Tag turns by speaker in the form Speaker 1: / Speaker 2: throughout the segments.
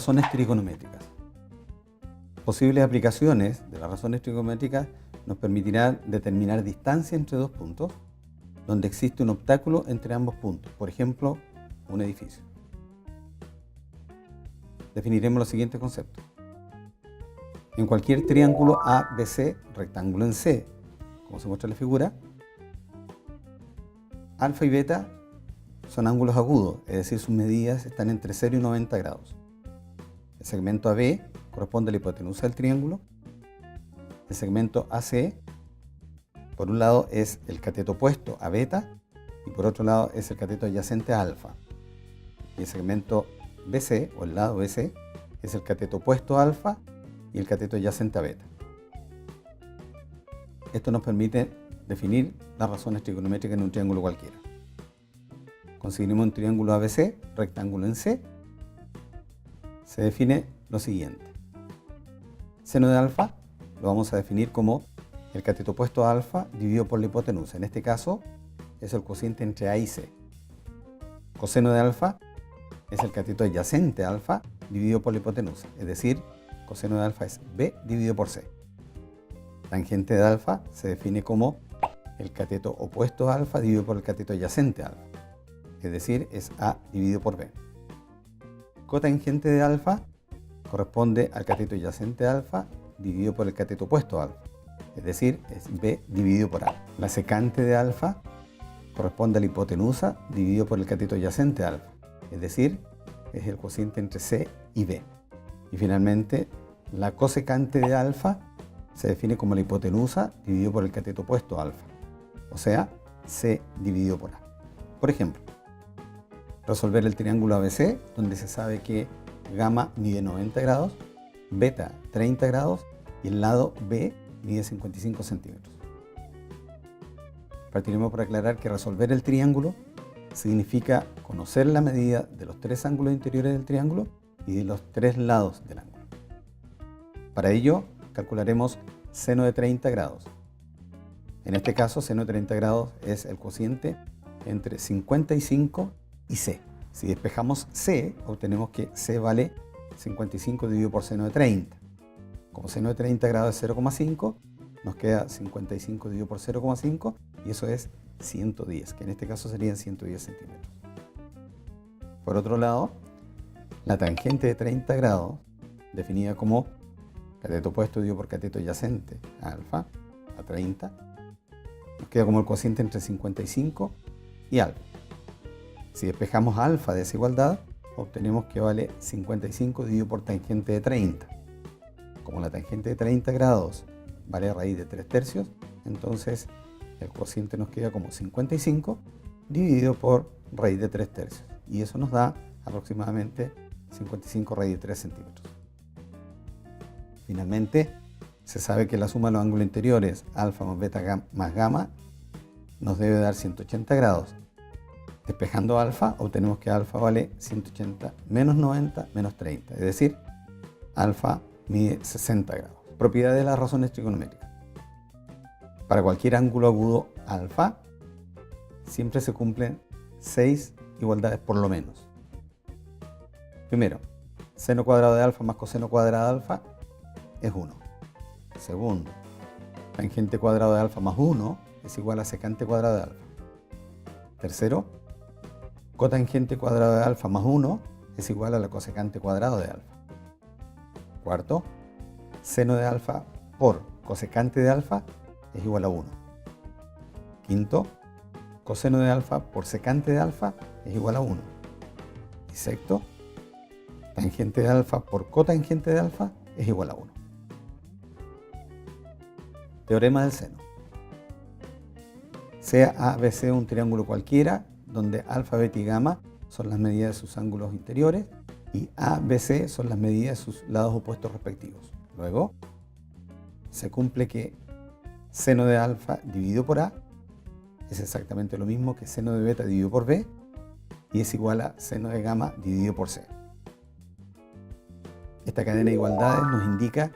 Speaker 1: razones trigonométricas. Posibles aplicaciones de las razones trigonométricas nos permitirán determinar distancia entre dos puntos donde existe un obstáculo entre ambos puntos, por ejemplo, un edificio. Definiremos los siguientes conceptos. En cualquier triángulo ABC, rectángulo en C, como se muestra en la figura, alfa y beta son ángulos agudos, es decir, sus medidas están entre 0 y 90 grados. El segmento AB corresponde a la hipotenusa del triángulo. El segmento AC, por un lado, es el cateto opuesto a beta y por otro lado es el cateto adyacente a alfa. Y el segmento BC, o el lado BC, es el cateto opuesto a alfa y el cateto adyacente a beta. Esto nos permite definir las razones trigonométricas en un triángulo cualquiera. Conseguiremos un triángulo ABC, rectángulo en C. Se define lo siguiente. Seno de alfa lo vamos a definir como el cateto opuesto a alfa dividido por la hipotenusa. En este caso es el cociente entre A y C. Coseno de alfa es el cateto adyacente a alfa dividido por la hipotenusa. Es decir, coseno de alfa es B dividido por C. Tangente de alfa se define como el cateto opuesto a alfa dividido por el cateto adyacente a alfa. Es decir, es A dividido por B. Cotangente de alfa corresponde al cateto adyacente a alfa dividido por el cateto opuesto a alfa. Es decir, es B dividido por A. La secante de alfa corresponde a la hipotenusa dividido por el cateto adyacente a alfa. Es decir, es el cociente entre C y B. Y finalmente, la cosecante de alfa se define como la hipotenusa dividido por el cateto opuesto a alfa. O sea, C dividido por A. Por ejemplo, resolver el triángulo ABC, donde se sabe que gamma mide 90 grados, beta 30 grados y el lado B mide 55 centímetros. Partiremos por aclarar que resolver el triángulo significa conocer la medida de los tres ángulos interiores del triángulo y de los tres lados del ángulo. Para ello, calcularemos seno de 30 grados. En este caso, seno de 30 grados es el cociente entre 55 y C. Si despejamos C, obtenemos que C vale 55 dividido por seno de 30. Como seno de 30 grados es 0,5, nos queda 55 dividido por 0,5 y eso es 110, que en este caso serían 110 centímetros. Por otro lado, la tangente de 30 grados, definida como cateto opuesto dividido por cateto adyacente a alfa, a 30, nos queda como el cociente entre 55 y alfa. Si despejamos alfa de esa igualdad, obtenemos que vale 55 dividido por tangente de 30. Como la tangente de 30 grados vale raíz de 3 tercios, entonces el cociente nos queda como 55 dividido por raíz de 3 tercios. Y eso nos da aproximadamente 55 raíz de 3 centímetros. Finalmente, se sabe que la suma de los ángulos interiores, alfa más beta más gamma, nos debe dar 180 grados. Despejando alfa, obtenemos que alfa vale 180 menos 90 menos 30, es decir, alfa mide 60 grados. Propiedades de las razones trigonométricas. Para cualquier ángulo agudo alfa, siempre se cumplen 6 igualdades por lo menos. Primero, seno cuadrado de alfa más coseno cuadrado de alfa es 1. Segundo, tangente cuadrado de alfa más 1 es igual a secante cuadrado de alfa. Tercero, cotangente cuadrado de alfa más 1 es igual a la cosecante cuadrado de alfa. Cuarto, seno de alfa por cosecante de alfa es igual a 1. Quinto, coseno de alfa por secante de alfa es igual a 1. Y sexto, tangente de alfa por cotangente de alfa es igual a 1. Teorema del seno. Sea ABC un triángulo cualquiera, donde alfa, beta y gamma son las medidas de sus ángulos interiores y ABC son las medidas de sus lados opuestos respectivos. Luego, se cumple que seno de alfa dividido por A es exactamente lo mismo que seno de beta dividido por B y es igual a seno de gamma dividido por C. Esta cadena de igualdades nos indica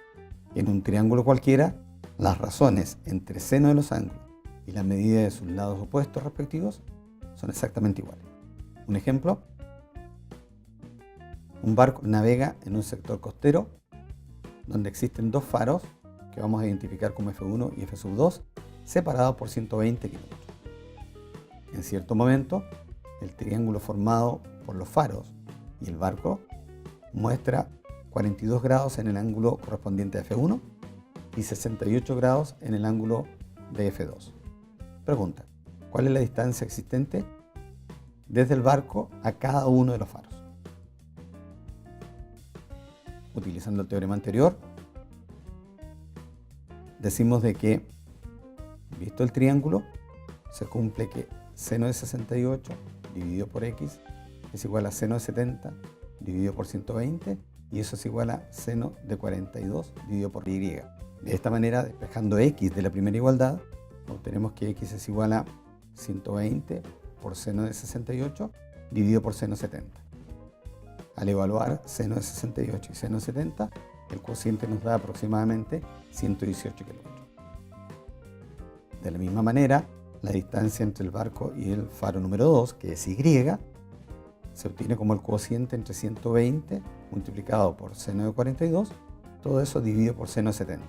Speaker 1: que en un triángulo cualquiera las razones entre seno de los ángulos y la medida de sus lados opuestos respectivos son exactamente iguales. Un ejemplo, Un barco navega en un sector costero donde existen dos faros que vamos a identificar como F1 y F2, separados por 120 kilómetros. En cierto momento, el triángulo formado por los faros y el barco muestra 42 grados en el ángulo correspondiente a F1 y 68 grados en el ángulo de F2. Pregunta: ¿cuál es la distancia existente desde el barco a cada uno de los faros? Utilizando el teorema anterior, decimos de que, visto el triángulo, se cumple que seno de 68 dividido por x es igual a seno de 70 dividido por 120, y eso es igual a seno de 42 dividido por y. De esta manera, despejando x de la primera igualdad, obtenemos que x es igual a 120 por seno de 68 dividido por seno de 70. Al evaluar seno de 68 y seno de 70, el cociente nos da aproximadamente 118 kilómetros. De la misma manera, la distancia entre el barco y el faro número 2, que es y, se obtiene como el cociente entre 120 multiplicado por seno de 42, todo eso dividido por seno de 70.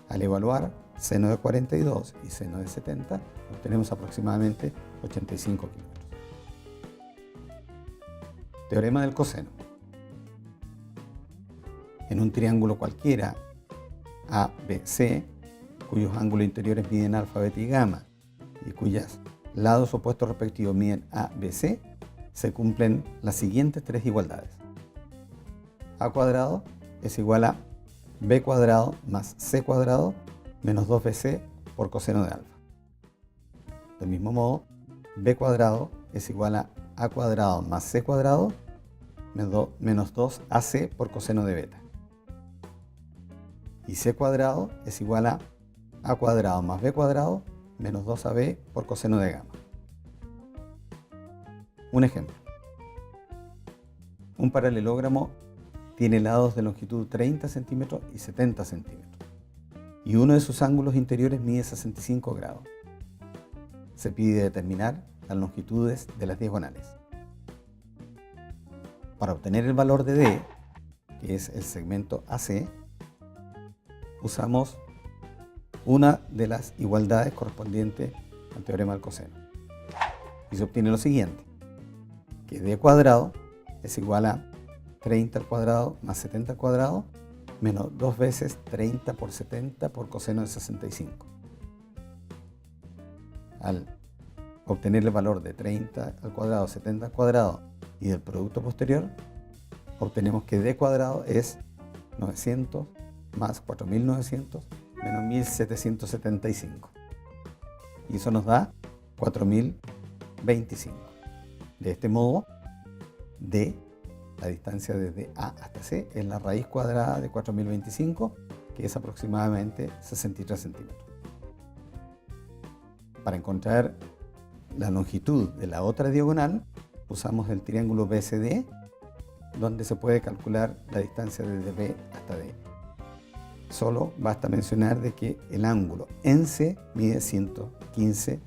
Speaker 1: Al evaluar seno de 42 y seno de 70, obtenemos aproximadamente 85 kilómetros. Teorema del coseno. En un triángulo cualquiera ABC, cuyos ángulos interiores miden alfa, beta y gamma, y cuyos lados opuestos respectivos miden ABC, se cumplen las siguientes tres igualdades. A cuadrado es igual a B cuadrado más C cuadrado menos 2BC por coseno de alfa. Del mismo modo, B cuadrado es igual a cuadrado más C cuadrado menos 2AC por coseno de beta. Y C cuadrado es igual a cuadrado más B cuadrado menos 2AB por coseno de gamma. Un ejemplo. Un paralelogramo tiene lados de longitud 30 centímetros y 70 centímetros, y uno de sus ángulos interiores mide 65 grados. Se pide determinar las longitudes de las diagonales. Para obtener el valor de D, que es el segmento AC, usamos una de las igualdades correspondientes al teorema del coseno. Y se obtiene lo siguiente: que D cuadrado es igual a 30 al cuadrado más 70 al cuadrado menos 2 veces 30 por 70 por coseno de 65. Al obtener el valor de 30 al cuadrado, 70 al cuadrado y del producto posterior, obtenemos que D cuadrado es 900 más 4900 menos 1775. Y eso nos da 4025. De este modo, D, la distancia desde A hasta C, es la raíz cuadrada de 4025, que es aproximadamente 63 centímetros. Para encontrar la longitud de la otra diagonal, usamos el triángulo BCD, donde se puede calcular la distancia desde B hasta D. Solo basta mencionar de que el ángulo en C mide 115